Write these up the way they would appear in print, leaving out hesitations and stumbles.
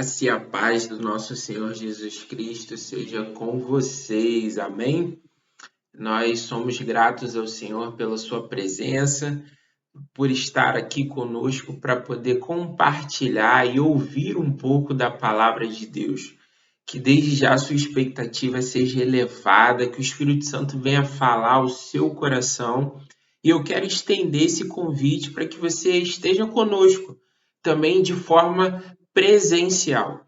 graça e a paz do nosso Senhor Jesus Cristo seja com vocês. Amém? Nós somos gratos ao Senhor pela sua presença, por estar aqui conosco para poder compartilhar e ouvir um pouco da palavra de Deus. Que desde já a sua expectativa seja elevada, que o Espírito Santo venha falar ao seu coração. E eu quero estender esse convite para que você esteja conosco, também de forma presencial.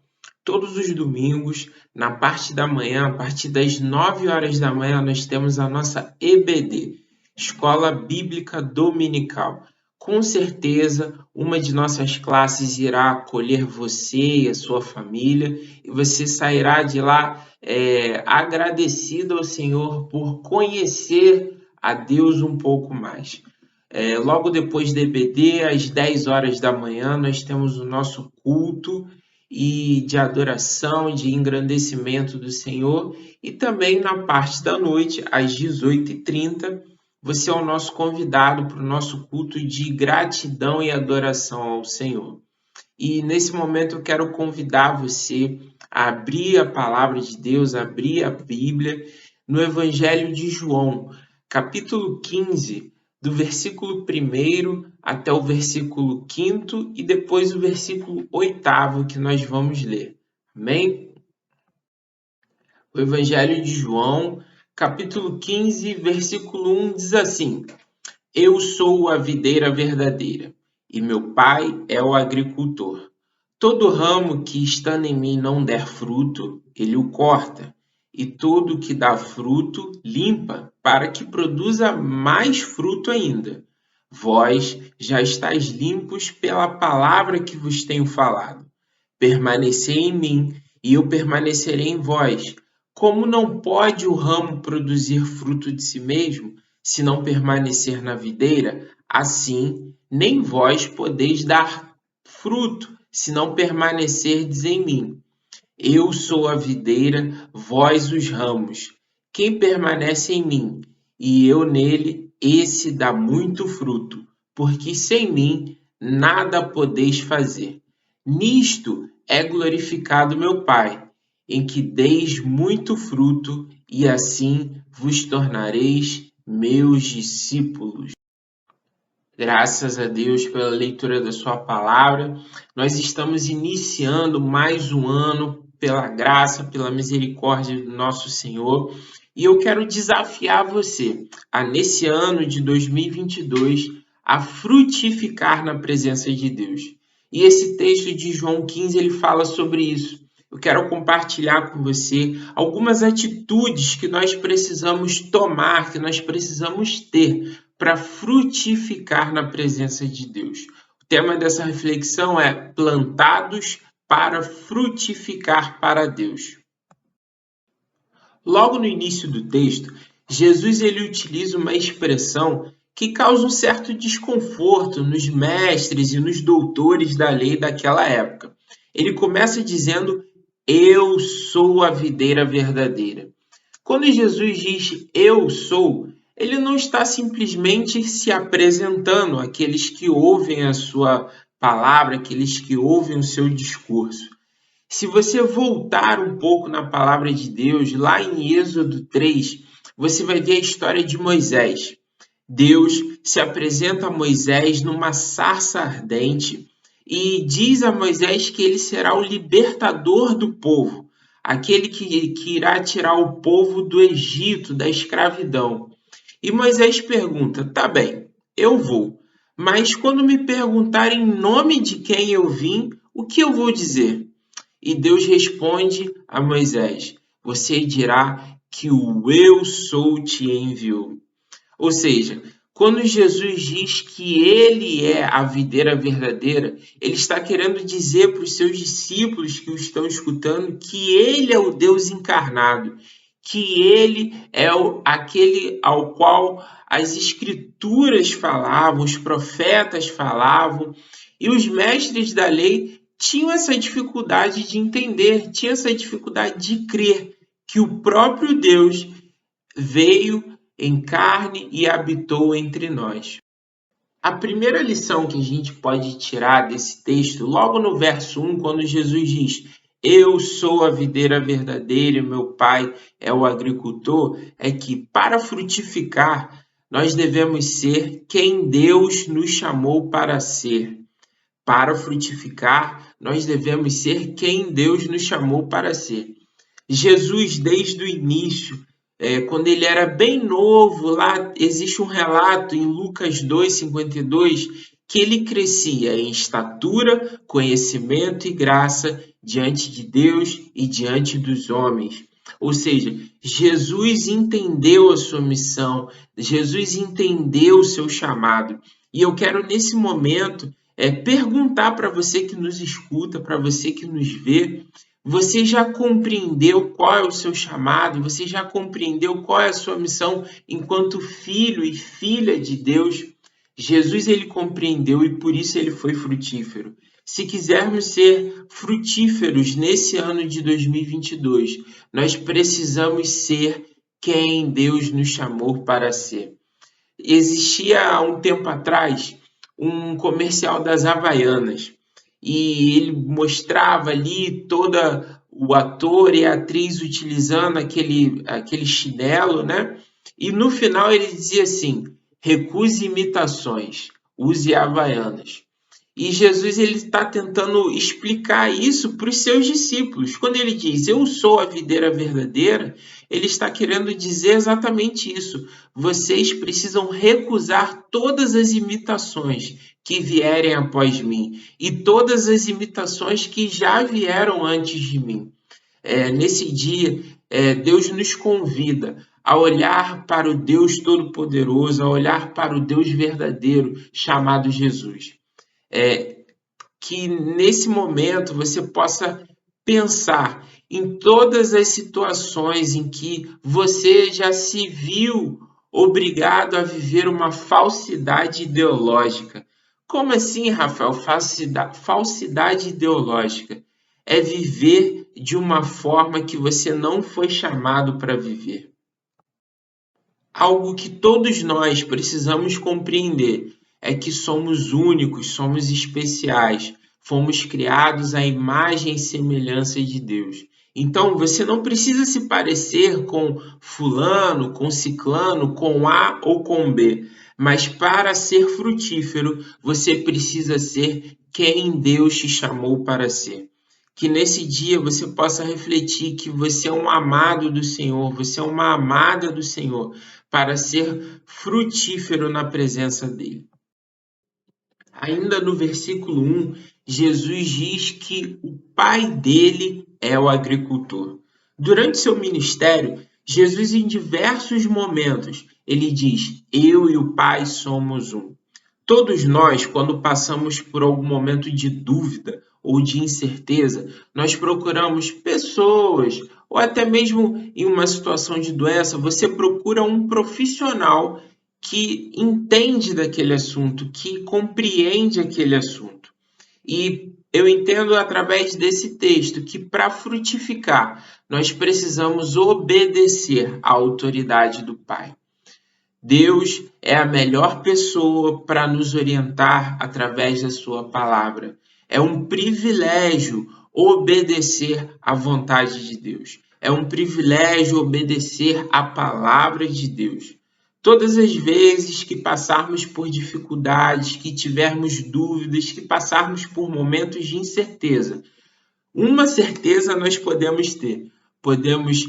Todos os domingos, na parte da manhã, a partir das 9 horas da manhã, nós temos a nossa EBD, Escola Bíblica Dominical. Com certeza, uma de nossas classes irá acolher você e a sua família, e você sairá de lá agradecido ao Senhor por conhecer a Deus um pouco mais. Logo depois da EBD, às 10 horas da manhã, nós temos o nosso culto de adoração, de engrandecimento do Senhor. E também na parte da noite, às 18h30, você é o nosso convidado para o nosso culto de gratidão e adoração ao Senhor. E nesse momento eu quero convidar você a abrir a palavra de Deus, abrir a Bíblia no Evangelho de João, capítulo 15, do versículo 1 até o versículo 5 e depois o versículo 8 que nós vamos ler. Amém? O Evangelho de João, capítulo 15, versículo 1 diz assim: Eu sou a videira verdadeira, e meu pai é o agricultor. Todo ramo que estando em mim não der fruto, ele o corta, e todo que dá fruto, limpa, para que produza mais fruto ainda. Vós já estáis limpos pela palavra que vos tenho falado. Permanecei em mim, e eu permanecerei em vós. Como não pode o ramo produzir fruto de si mesmo, se não permanecer na videira, assim nem vós podeis dar fruto, se não permanecerdes em mim. Eu sou a videira, vós os ramos. Quem permanece em mim e eu nele, esse dá muito fruto, porque sem mim nada podeis fazer. Nisto é glorificado meu Pai, em que deis muito fruto, e assim vos tornareis meus discípulos. Graças a Deus pela leitura da sua palavra. Nós estamos iniciando mais um ano pela graça, pela misericórdia do nosso Senhor. E eu quero desafiar você nesse ano de 2022, a frutificar na presença de Deus. E esse texto de João 15, ele fala sobre isso. Eu quero compartilhar com você algumas atitudes que nós precisamos tomar, que nós precisamos ter para frutificar na presença de Deus. O tema dessa reflexão é plantados para frutificar para Deus. Logo no início do texto, Jesus ele utiliza uma expressão que causa um certo desconforto nos mestres e nos doutores da lei daquela época. Ele começa dizendo: Eu sou a videira verdadeira. Quando Jesus diz eu sou, ele não está simplesmente se apresentando àqueles que ouvem a sua palavra, aqueles que ouvem o seu discurso. Se você voltar um pouco na palavra de Deus, lá em Êxodo 3, você vai ver a história de Moisés. Deus se apresenta a Moisés numa sarça ardente e diz a Moisés que ele será o libertador do povo, aquele que irá tirar o povo do Egito, da escravidão. E Moisés pergunta: tá bem, eu vou, mas quando me perguntarem em nome de quem eu vim, o que eu vou dizer? E Deus responde a Moisés: você dirá que o eu sou te enviou. Ou seja, quando Jesus diz que ele é a videira verdadeira, ele está querendo dizer para os seus discípulos que o estão escutando que ele é o Deus encarnado, que ele é aquele ao qual as escrituras falavam, os profetas falavam, e os mestres da lei tinham essa dificuldade de entender, tinham essa dificuldade de crer que o próprio Deus veio em carne e habitou entre nós. A primeira lição que a gente pode tirar desse texto, logo no verso 1, quando Jesus diz: Eu sou a videira verdadeira e meu pai é o agricultor, é que para frutificar, nós devemos ser quem Deus nos chamou para ser. Para frutificar, nós devemos ser quem Deus nos chamou para ser. Jesus, desde o início, quando ele era bem novo, lá existe um relato em Lucas 2:52, que ele crescia em estatura, conhecimento e graça diante de Deus e diante dos homens. Ou seja, Jesus entendeu a sua missão, Jesus entendeu o seu chamado. E eu quero, nesse momento, perguntar para você que nos escuta, para você que nos vê, você já compreendeu qual é o seu chamado? Você já compreendeu qual é a sua missão enquanto filho e filha de Deus? Jesus ele compreendeu e por isso ele foi frutífero. Se quisermos ser frutíferos nesse ano de 2022, nós precisamos ser quem Deus nos chamou para ser. Existia há um tempo atrás um comercial das Havaianas e ele mostrava ali toda o ator e a atriz utilizando aquele chinelo, né? E no final ele dizia assim: recuse imitações, use Havaianas. E Jesus ele está tentando explicar isso para os seus discípulos. Quando ele diz, eu sou a videira verdadeira, ele está querendo dizer exatamente isso. Vocês precisam recusar todas as imitações que vierem após mim e todas as imitações que já vieram antes de mim. Nesse dia, Deus nos convida a olhar para o Deus Todo-Poderoso, a olhar para o Deus verdadeiro chamado Jesus. Que nesse momento você possa pensar em todas as situações em que você já se viu obrigado a viver uma falsidade ideológica. Como assim, Rafael? Falsidade ideológica é viver de uma forma que você não foi chamado para viver. Algo que todos nós precisamos compreender é que somos únicos, somos especiais, fomos criados à imagem e semelhança de Deus. Então, você não precisa se parecer com fulano, com ciclano, com A ou com B, mas para ser frutífero, você precisa ser quem Deus te chamou para ser. Que nesse dia você possa refletir que você é um amado do Senhor, você é uma amada do Senhor, para ser frutífero na presença dele. Ainda no versículo 1, Jesus diz que o pai dele é o agricultor. Durante seu ministério, Jesus em diversos momentos, ele diz, eu e o pai somos um. Todos nós, quando passamos por algum momento de dúvida ou de incerteza, nós procuramos pessoas, ou até mesmo em uma situação de doença, você procura um profissional que entende daquele assunto, que compreende aquele assunto. E eu entendo através desse texto que para frutificar, nós precisamos obedecer à autoridade do Pai. Deus é a melhor pessoa para nos orientar através da sua palavra. É um privilégio obedecer à vontade de Deus. É um privilégio obedecer à palavra de Deus. Todas as vezes que passarmos por dificuldades, que tivermos dúvidas, que passarmos por momentos de incerteza, uma certeza nós podemos ter. Podemos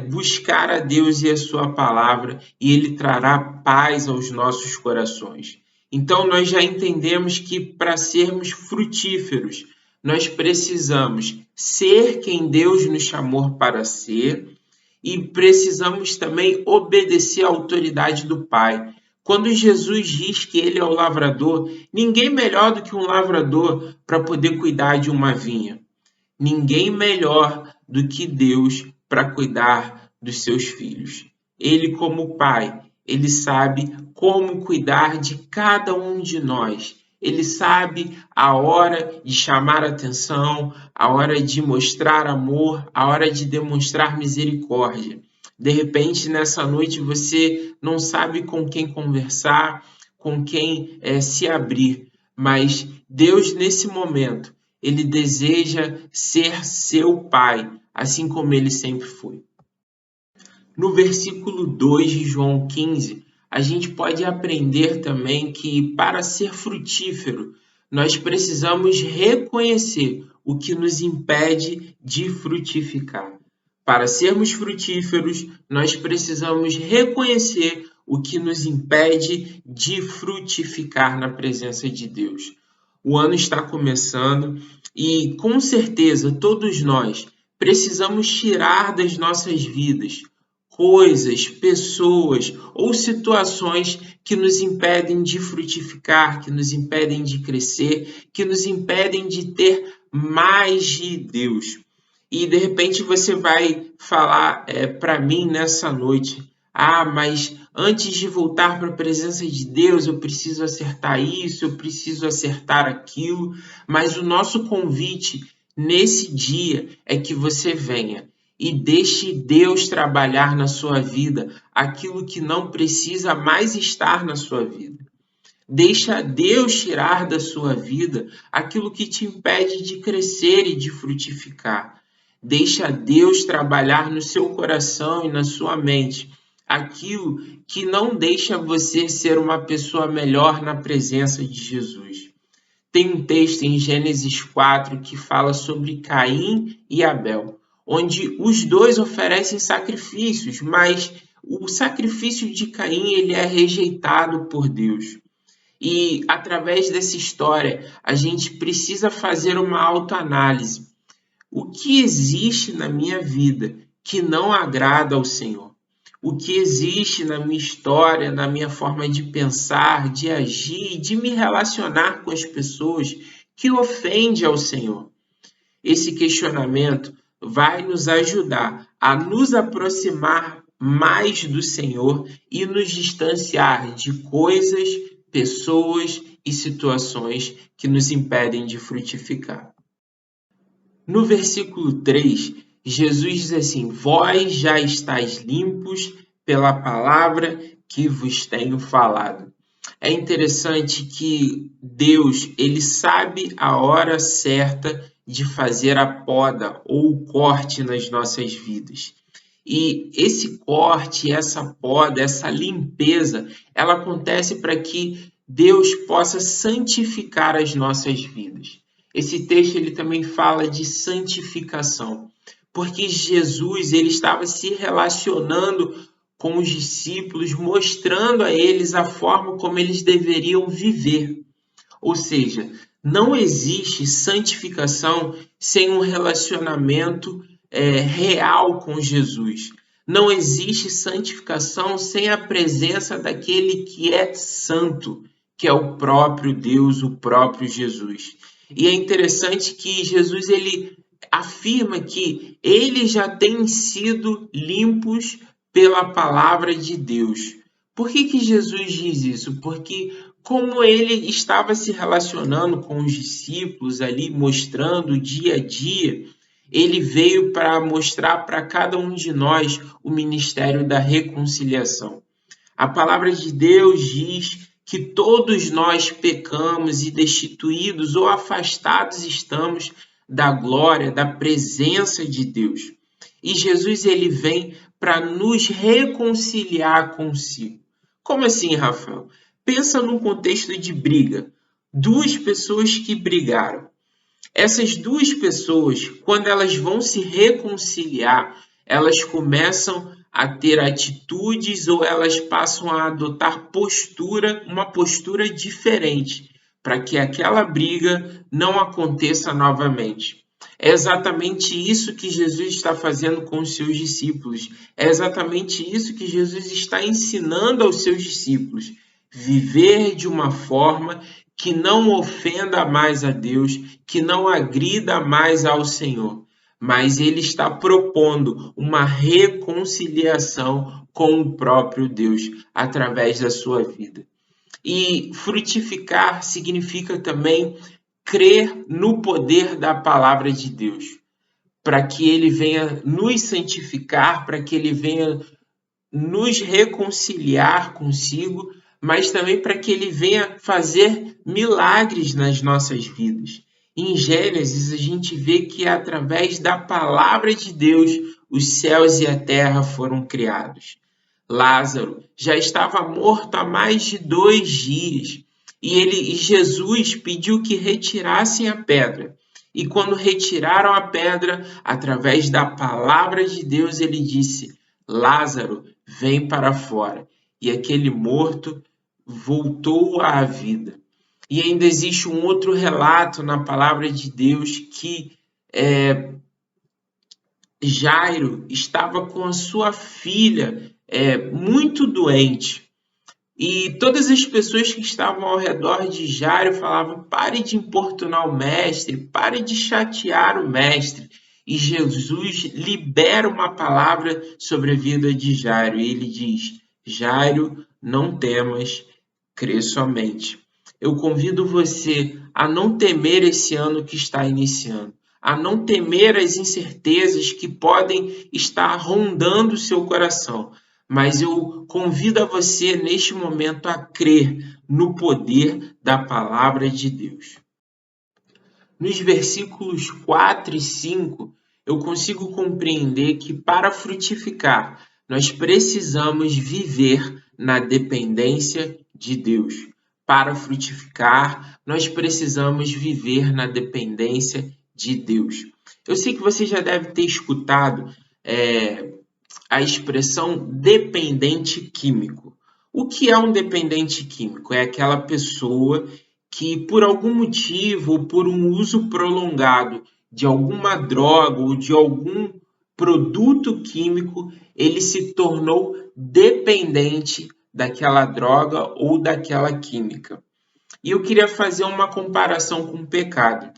buscar a Deus e a sua palavra e Ele trará paz aos nossos corações. Então, nós já entendemos que para sermos frutíferos, nós precisamos ser quem Deus nos chamou para ser e precisamos também obedecer à autoridade do Pai. Quando Jesus diz que Ele é o lavrador, ninguém melhor do que um lavrador para poder cuidar de uma vinha. Ninguém melhor do que Deus para cuidar dos seus filhos. Ele, como pai, ele sabe como cuidar de cada um de nós. Ele sabe a hora de chamar atenção, a hora de mostrar amor, a hora de demonstrar misericórdia. De repente, nessa noite, você não sabe com quem conversar, com quem se abrir, mas Deus, nesse momento, ele deseja ser seu pai, assim como ele sempre foi. No versículo 2 de João 15, a gente pode aprender também que para ser frutífero, nós precisamos reconhecer o que nos impede de frutificar. Para sermos frutíferos, nós precisamos reconhecer o que nos impede de frutificar na presença de Deus. O ano está começando e, com certeza, todos nós precisamos tirar das nossas vidas coisas, pessoas ou situações que nos impedem de frutificar, que nos impedem de crescer, que nos impedem de ter mais de Deus. E de repente você vai falar para mim nessa noite: ah, mas antes de voltar para a presença de Deus, eu preciso acertar isso, eu preciso acertar aquilo. Mas o nosso convite nesse dia é que você venha e deixe Deus trabalhar na sua vida aquilo que não precisa mais estar na sua vida. Deixa Deus tirar da sua vida aquilo que te impede de crescer e de frutificar. Deixa Deus trabalhar no seu coração e na sua mente aquilo que não deixa você ser uma pessoa melhor na presença de Jesus. Tem um texto em Gênesis 4 que fala sobre Caim e Abel, onde os dois oferecem sacrifícios, mas o sacrifício de Caim ele é rejeitado por Deus. E através dessa história, a gente precisa fazer uma autoanálise. O que existe na minha vida que não agrada ao Senhor? O que existe na minha história, na minha forma de pensar, de agir, de me relacionar com as pessoas que ofende ao Senhor? Esse questionamento vai nos ajudar a nos aproximar mais do Senhor e nos distanciar de coisas, pessoas e situações que nos impedem de frutificar. No versículo 3, Jesus diz assim: vós já estáis limpos pela palavra que vos tenho falado. É interessante que Deus, ele sabe a hora certa de fazer a poda ou o corte nas nossas vidas. E esse corte, essa poda, essa limpeza, ela acontece para que Deus possa santificar as nossas vidas. Esse texto ele também fala de santificação, porque Jesus ele estava se relacionando com os discípulos, mostrando a eles a forma como eles deveriam viver. Ou seja, não existe santificação sem um relacionamento real com Jesus. Não existe santificação sem a presença daquele que é santo, que é o próprio Deus, o próprio Jesus. E é interessante que Jesus ele afirma que eles já têm sido limpos pela palavra de Deus. Por que Jesus diz isso? Porque como ele estava se relacionando com os discípulos ali, mostrando dia a dia, ele veio para mostrar para cada um de nós o ministério da reconciliação. A palavra de Deus diz que todos nós pecamos e destituídos ou afastados estamos da glória, da presença de Deus. E Jesus ele vem para nos reconciliar consigo. Como assim, Rafael? Pensa num contexto de briga. Duas pessoas que brigaram. Essas duas pessoas, quando elas vão se reconciliar, elas começam a ter atitudes ou elas passam a adotar uma postura diferente, para que aquela briga não aconteça novamente. É exatamente isso que Jesus está fazendo com os seus discípulos. É exatamente isso que Jesus está ensinando aos seus discípulos. Viver de uma forma que não ofenda mais a Deus, que não agrida mais ao Senhor. Mas ele está propondo uma reconciliação com o próprio Deus através da sua vida. E frutificar significa também crer no poder da palavra de Deus, para que ele venha nos santificar, para que ele venha nos reconciliar consigo, mas também para que ele venha fazer milagres nas nossas vidas. Em Gênesis, a gente vê que através da palavra de Deus, os céus e a terra foram criados. Lázaro já estava morto há mais de 2 dias e Jesus pediu que retirassem a pedra. E quando retiraram a pedra, através da palavra de Deus, ele disse: Lázaro, vem para fora. E aquele morto voltou à vida. E ainda existe um outro relato na palavra de Deus que Jairo estava com a sua filha muito doente. E todas as pessoas que estavam ao redor de Jairo falavam: pare de importunar o mestre, pare de chatear o mestre. E Jesus libera uma palavra sobre a vida de Jairo. E ele diz: Jairo, não temas, crê somente. Eu convido você a não temer esse ano que está iniciando, a não temer as incertezas que podem estar rondando o seu coração, mas eu convido a você neste momento a crer no poder da palavra de Deus. Nos versículos 4 e 5, eu consigo compreender que para frutificar, nós precisamos viver na dependência de Deus. Para frutificar, nós precisamos viver na dependência de Deus. Eu sei que você já deve ter escutado a expressão dependente químico. O que é um dependente químico? É aquela pessoa que, por algum motivo ou por um uso prolongado de alguma droga ou de algum produto químico, ele se tornou dependente daquela droga ou daquela química. E eu queria fazer uma comparação com o pecado.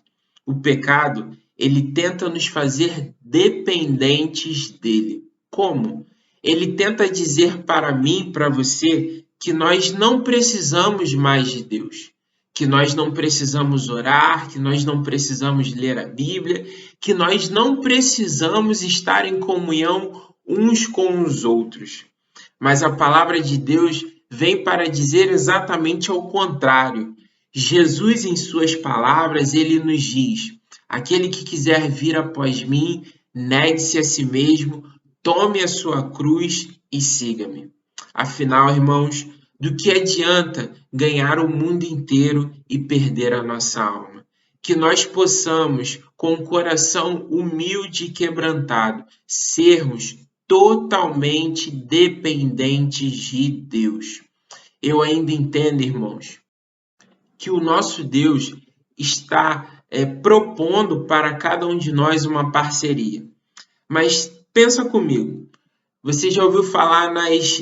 O pecado, ele tenta nos fazer dependentes dele. Como? Ele tenta dizer para mim, para você, que nós não precisamos mais de Deus, que nós não precisamos orar, que nós não precisamos ler a Bíblia, que nós não precisamos estar em comunhão uns com os outros. Mas a palavra de Deus vem para dizer exatamente ao contrário. Jesus, em suas palavras, ele nos diz: aquele que quiser vir após mim, negue-se a si mesmo, tome a sua cruz e siga-me. Afinal, irmãos, do que adianta ganhar o mundo inteiro e perder a nossa alma? Que nós possamos, com o coração humilde e quebrantado, sermos totalmente dependentes de Deus. Eu ainda entendo, irmãos, que o nosso Deus está propondo para cada um de nós uma parceria. Mas pensa comigo, você já ouviu falar nas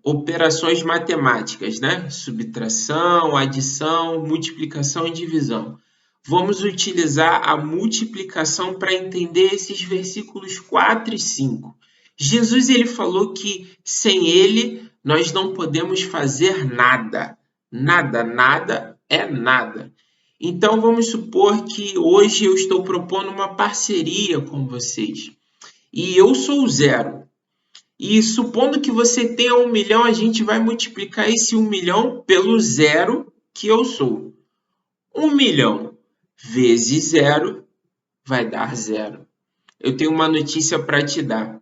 operações matemáticas, né? Subtração, adição, multiplicação e divisão. Vamos utilizar a multiplicação para entender esses versículos 4 e 5. Jesus ele falou que sem ele nós não podemos fazer nada. Nada, nada é nada. Então vamos supor que hoje eu estou propondo uma parceria com vocês. E eu sou o 0. E supondo que você tenha 1 milhão, a gente vai multiplicar esse 1 milhão pelo 0 que eu sou. 1 milhão vezes 0 vai dar 0. Eu tenho uma notícia para te dar.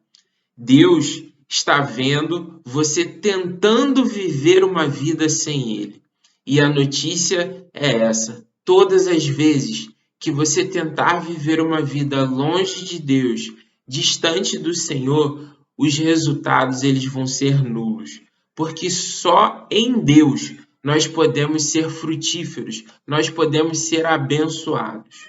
Deus está vendo você tentando viver uma vida sem Ele. E a notícia é essa. Todas as vezes que você tentar viver uma vida longe de Deus, distante do Senhor, os resultados eles vão ser nulos. Porque só em Deus nós podemos ser frutíferos, nós podemos ser abençoados.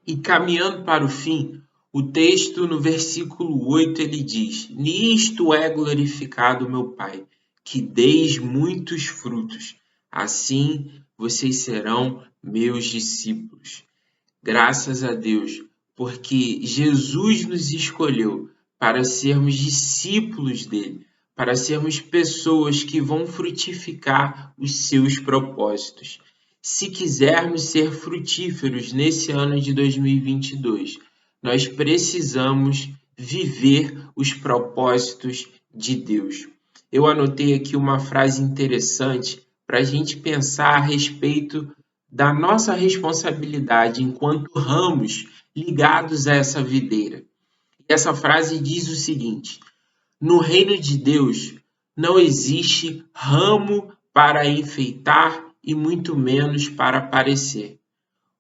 E caminhando para o fim, o texto no versículo 8 ele diz: nisto é glorificado meu Pai, que deis muitos frutos, assim vocês serão meus discípulos. Graças a Deus, porque Jesus nos escolheu para sermos discípulos dele, para sermos pessoas que vão frutificar os seus propósitos. Se quisermos ser frutíferos nesse ano de 2022, nós precisamos viver os propósitos de Deus. eu anotei aqui uma frase interessante para a gente pensar a respeito da nossa responsabilidade enquanto ramos ligados a essa videira. E essa frase diz o seguinte: no reino de Deus não existe ramo para enfeitar e muito menos para aparecer.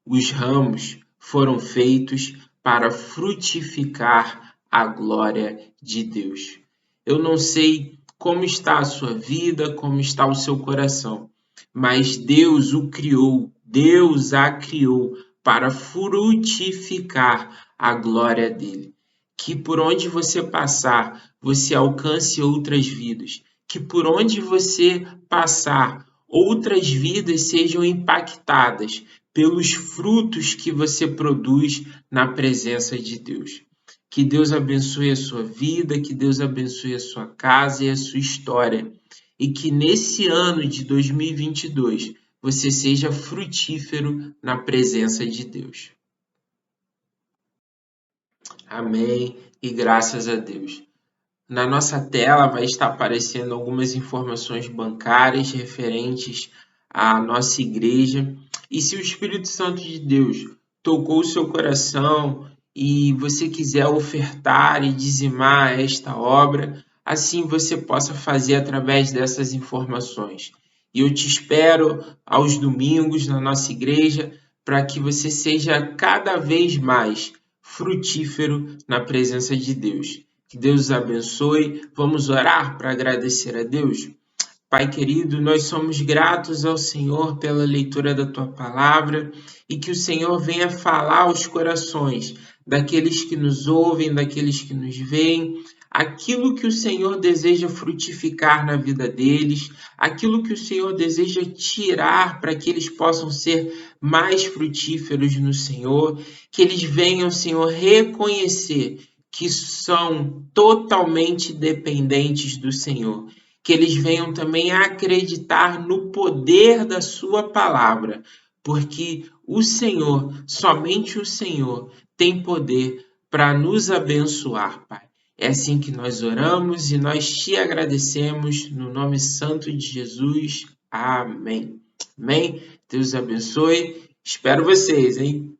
Os ramos foram feitos para frutificar a glória de Deus. Eu não sei como está a sua vida, como está o seu coração, mas Deus o criou, Deus a criou para frutificar a glória dele. Que por onde você passar, você alcance outras vidas. Que por onde você passar, outras vidas sejam impactadas pelos frutos que você produz na presença de Deus. Que Deus abençoe a sua vida, que Deus abençoe a sua casa e a sua história. E que nesse ano de 2022 você seja frutífero na presença de Deus. Amém e graças a Deus. Na nossa tela vai estar aparecendo algumas informações bancárias referentes à nossa igreja. E se o Espírito Santo de Deus tocou o seu coração e você quiser ofertar e dizimar esta obra, assim você possa fazer através dessas informações. E eu te espero aos domingos na nossa igreja para que você seja cada vez mais frutífero na presença de Deus. Que Deus os abençoe. Vamos orar para agradecer a Deus? Pai querido, nós somos gratos ao Senhor pela leitura da Tua palavra e que o Senhor venha falar aos corações daqueles que nos ouvem, daqueles que nos veem, aquilo que o Senhor deseja frutificar na vida deles, aquilo que o Senhor deseja tirar para que eles possam ser mais frutíferos no Senhor, que eles venham, Senhor, reconhecer que são totalmente dependentes do Senhor. Que eles venham também a acreditar no poder da sua palavra, porque o Senhor, somente o Senhor, tem poder para nos abençoar, Pai. É assim que nós oramos e nós te agradecemos no nome santo de Jesus. Amém. Amém. Deus abençoe. Espero vocês, hein?